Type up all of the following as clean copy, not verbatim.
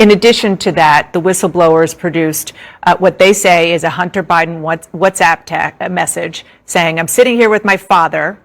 In addition to that, the whistleblowers produced what they say is a Hunter Biden WhatsApp message saying, "I'm sitting here with my father,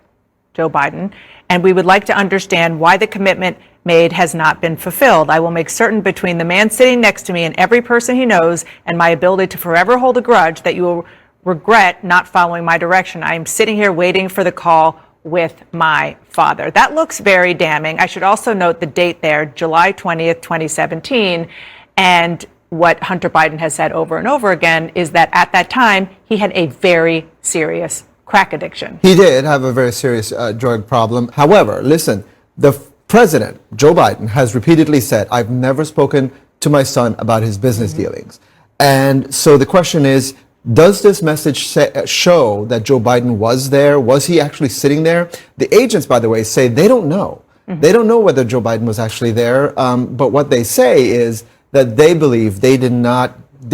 Joe Biden, and we would like to understand why the commitment made has not been fulfilled. I will make certain between the man sitting next to me and every person he knows and my ability to forever hold a grudge that you will regret not following my direction. I am sitting here waiting for the call with my father." That looks very damning. I should also note the date there, July 20th, 2017. And what Hunter Biden has said over and over again is that at that time, he had a very serious crack addiction. He did have a very serious drug problem. However, listen, the president, Joe Biden, has repeatedly said, "I've never spoken to my son about his business dealings." And so the question is, does this message show that Joe Biden was there? Was he actually sitting there? The agents, by the way, say they don't know. They don't know whether Joe Biden was actually there. But what they say is that they believe they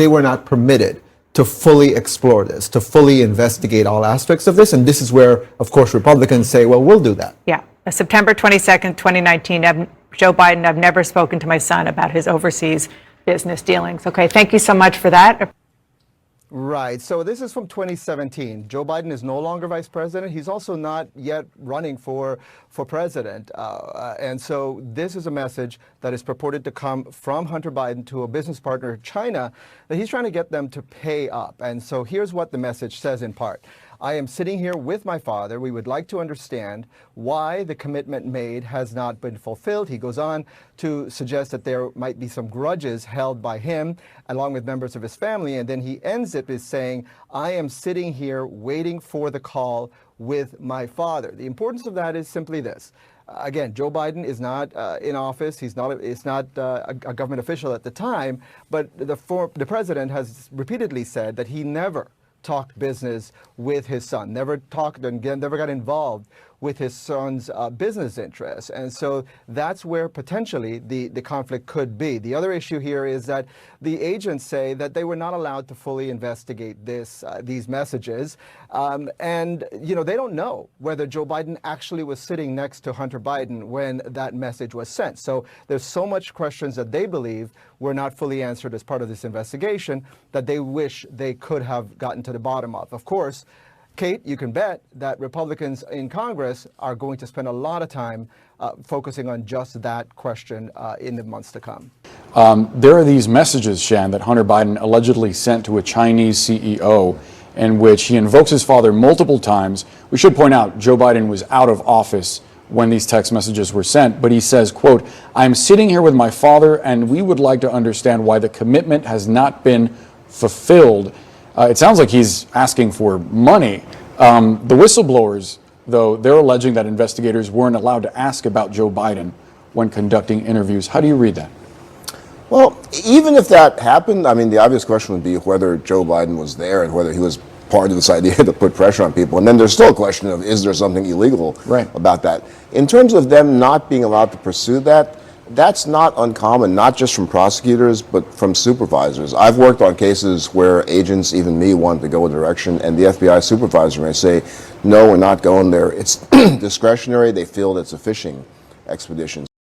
were not permitted to fully explore this, to fully investigate all aspects of this. And this is where, of course, Republicans say, well, we'll do that. Yeah. September 22nd, 2019, Joe Biden, "I've never spoken to my son about his overseas business dealings." Okay, thank you so much for that. Right. So this is from 2017. Joe Biden is no longer vice president. He's also not yet running for president. And so this is a message that is purported to come from Hunter Biden to a business partner, China, that he's trying to get them to pay up. And so here's what the message says in part. "I am sitting here with my father. We would like to understand why the commitment made has not been fulfilled." He goes on to suggest that there might be some grudges held by him along with members of his family. And then he ends it with saying, "I am sitting here waiting for the call with my father." The importance of that is simply this. Again, Joe Biden is not in office. He's not a government official at the time. But the president has repeatedly said that he never talked business with his son, never got involved with his son's business interests. And so that's where potentially the conflict could be. The other issue here is that the agents say that they were not allowed to fully investigate these messages. And, they don't know whether Joe Biden actually was sitting next to Hunter Biden when that message was sent. So there's so much questions that they believe were not fully answered as part of this investigation that they wish they could have gotten to the bottom of. Of course, Kate, you can bet that Republicans in Congress are going to spend a lot of time focusing on just that question in the months to come. There are these messages, Shan, that Hunter Biden allegedly sent to a Chinese CEO in which he invokes his father multiple times. We should point out Joe Biden was out of office when these text messages were sent, but he says, quote, "I'm sitting here with my father and we would like to understand why the commitment has not been fulfilled." It sounds like he's asking for money. The whistleblowers, though, they're alleging that investigators weren't allowed to ask about Joe Biden when conducting interviews. How do you read that? Well, even if that happened, I mean, the obvious question would be whether Joe Biden was there and whether he was part of this idea to put pressure on people. And then there's still a question of, is there something illegal about that? In terms of them not being allowed to pursue that, that's not uncommon, not just from prosecutors, but from supervisors. I've worked on cases where agents, even me, wanted to go a direction, and the FBI supervisor may say, "No, we're not going there. It's discretionary." They feel it's a fishing expedition.